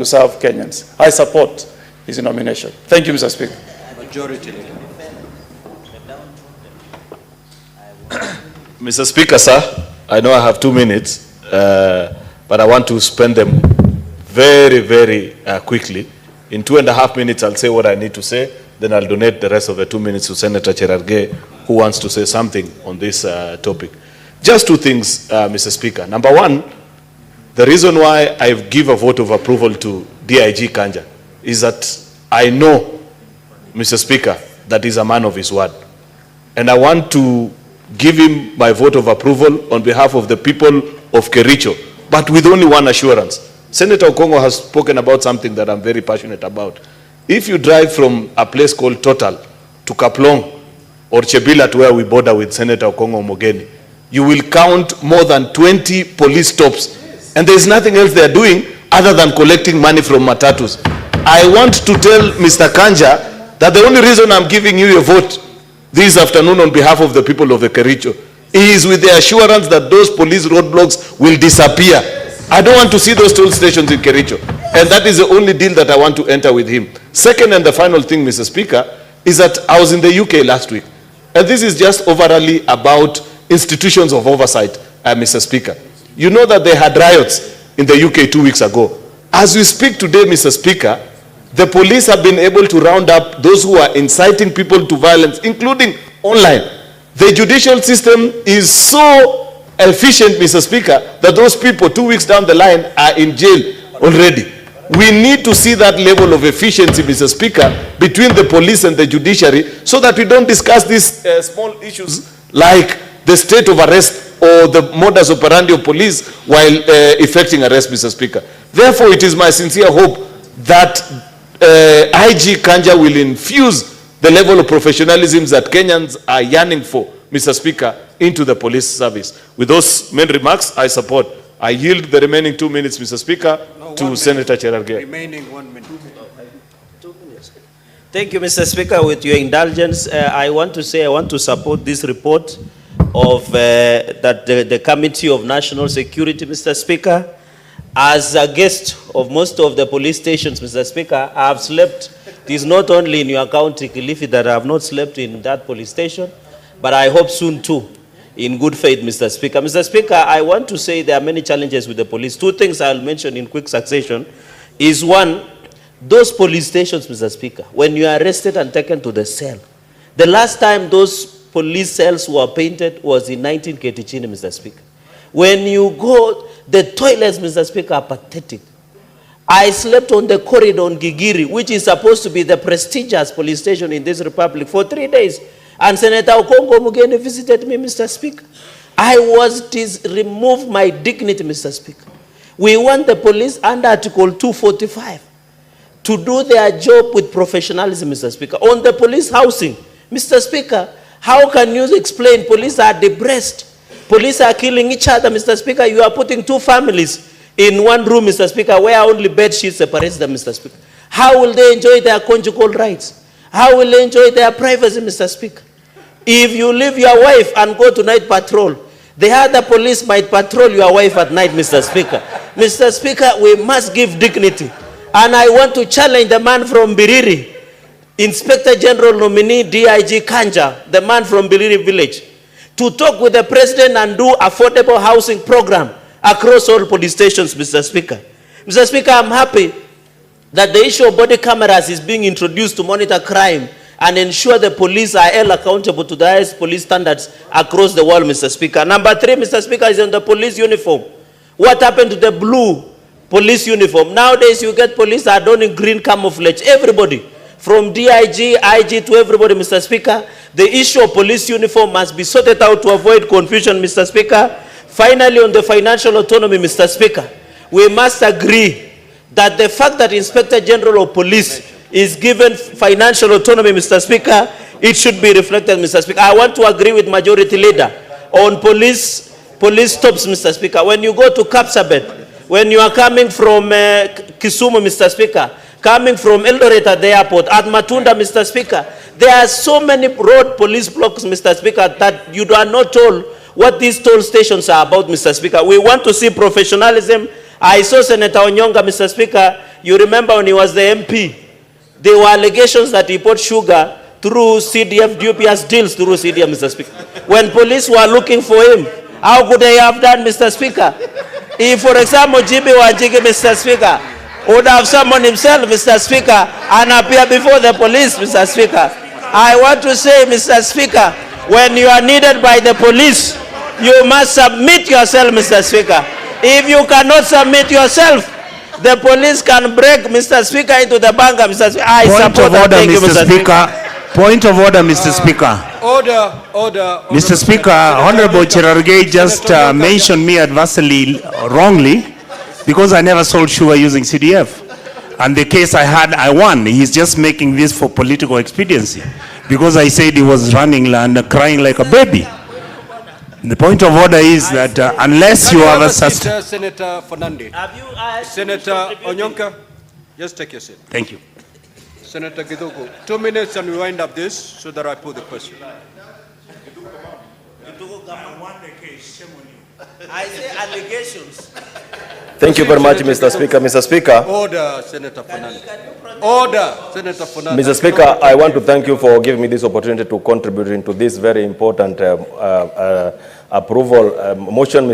to serve Kenyans. I support his nomination. Thank you, Mr. Speaker. Majority Leader. Mr. Speaker, sir, I know I have 2 minutes, but I want to spend them very, very quickly. In 2.5 minutes, I'll say what I need to say. Then I'll donate the rest of the 2 minutes to Senator Cherargei, who wants to say something on this topic. Just 2 things, Mr. Speaker. Number 1, the reason why I give a vote of approval to DIG Kanja is that I know, Mr. Speaker, that he's a man of his word. And I want to give him my vote of approval on behalf of the people of Kericho, but with only one assurance. Senator Okongo has spoken about something that I'm very passionate about. If you drive from a place called Total to Kaplong or Chebila to where we border with Senator Okongo Mogeni, you will count more than 20 police stops. And there's nothing else they're doing other than collecting money from matatus. I want to tell Mr. Kanja that the only reason I'm giving you a vote this afternoon on behalf of the people of the Kericho is with the assurance that those police roadblocks will disappear. I don't want to see those toll stations in Kericho. And that is the only deal that I want to enter with him. Second and the final thing, Mr. Speaker, is that I was in the UK last week. And this is just overall about institutions of oversight, Mr. Speaker. You know that they had riots in the UK 2 weeks ago. As we speak today, Mr. Speaker, the police have been able to round up those who are inciting people to violence, including online. The judicial system is so efficient, Mr. Speaker, that those people 2 weeks down the line are in jail already. We need to see that level of efficiency, Mr. Speaker, between the police and the judiciary so that we don't discuss these small issues like the state of arrest or the modus operandi of police while effecting arrest, Mr. Speaker. Therefore, it is my sincere hope that IG Kanja will infuse the level of professionalism that Kenyans are yearning for, Mr. Speaker, into the police service. With those main remarks, I support. I yield the remaining 2 minutes, Mr. Speaker, to Senator Cherargei. Remaining 1 minute. Thank you, Mr. Speaker. With your indulgence, I want to support this report of that the Committee of National Security, Mr. Speaker. As a guest of most of the police stations, Mr. Speaker, I have slept. It is not only in your county, Kilifi, that I have not slept in that police station, but I hope soon too, in good faith, Mr. Speaker. Mr. Speaker, I want to say there are many challenges with the police. 2 things I'll mention in quick succession is 1, those police stations, Mr. Speaker, when you are arrested and taken to the cell, the last time those police cells were painted was in 1980, Mr. Speaker. When you go, the toilets, Mr. Speaker, are pathetic. I slept on the corridor on Gigiri, which is supposed to be the prestigious police station in this republic, for 3 days. And Senator Okongo Mogeni visited me, Mr. Speaker. I was removed my dignity, Mr. Speaker. We want the police under Article 245 to do their job with professionalism, Mr. Speaker. On the police housing, Mr. Speaker, how can you explain police are depressed? Police are killing each other, Mr. Speaker. You are putting 2 families in one room, Mr. Speaker, where only bed sheets separates them, Mr. Speaker. How will they enjoy their conjugal rights? How will they enjoy their privacy, Mr. Speaker? If you leave your wife and go to night patrol, the other police might patrol your wife at night, Mr. Speaker. Mr. Speaker, we must give dignity. And I want to challenge the man from Biriri, Inspector General nominee DIG Kanja, the man from Biriri village, to talk with the president and do affordable housing program across all police stations, Mr. Speaker. Mr. Speaker, I'm happy that the issue of body cameras is being introduced to monitor crime and ensure the police are held accountable to the highest police standards across the world, Mr. Speaker. Number 3, Mr. Speaker, is on the police uniform. What happened to the blue police uniform? Nowadays, you get police are donning green camouflage. Everybody, from DIG, IG to everybody, Mr. Speaker. The issue of police uniform must be sorted out to avoid confusion, Mr. Speaker. Finally, on the financial autonomy, Mr. Speaker, we must agree that the fact that Inspector General of Police is given financial autonomy, Mr. Speaker, it should be reflected, Mr. Speaker. I want to agree with Majority Leader on police stops, Mr. Speaker. When you go to Kapsabet, when you are coming from Kisumu, Mr. Speaker, coming from Eldoret at the airport, at Matunda, Mr. Speaker, there are so many road police blocks, Mr. Speaker, that you are not told what these toll stations are about, Mr. Speaker. We want to see professionalism. I saw Senator Onyonka, Mr. Speaker, you remember when he was the MP, there were allegations that he bought sugar through CDF, DPS deals through CDF, Mr. Speaker. When police were looking for him, how could they have done, Mr. Speaker? If, for example, GB Wanjigi, Mr. Speaker, would have summoned himself, Mr. Speaker, and appear before the police, Mr. Speaker. I want to say, Mr. Speaker, when you are needed by the police, you must submit yourself, Mr. Speaker. If you cannot submit yourself, the police can break, Mr. Speaker, into the bunker, Mr. Speaker. I support that. Thank you, Mr. Speaker. Point of order, Mr. Speaker. Order. Mr. Speaker, Honorable Cherargei just mentioned me adversely, wrongly, because I never sold sugar using CDF. And the case I had, I won. He's just making this for political expediency, because I said he was running and crying like a baby. The point of order is that unless you have a Senator Fernandez. Senator Onyonka, just take your seat. Thank you. Senator Githuku, 2 minutes and we wind up this so that I put the question. I say allegations. Thank you very much, Mr. Speaker. Mr. Speaker. Order, Senator Fernandez. Order, Senator Fernandez. Mr. Speaker, I want to thank you for giving me this opportunity to contribute into this very important approval motion.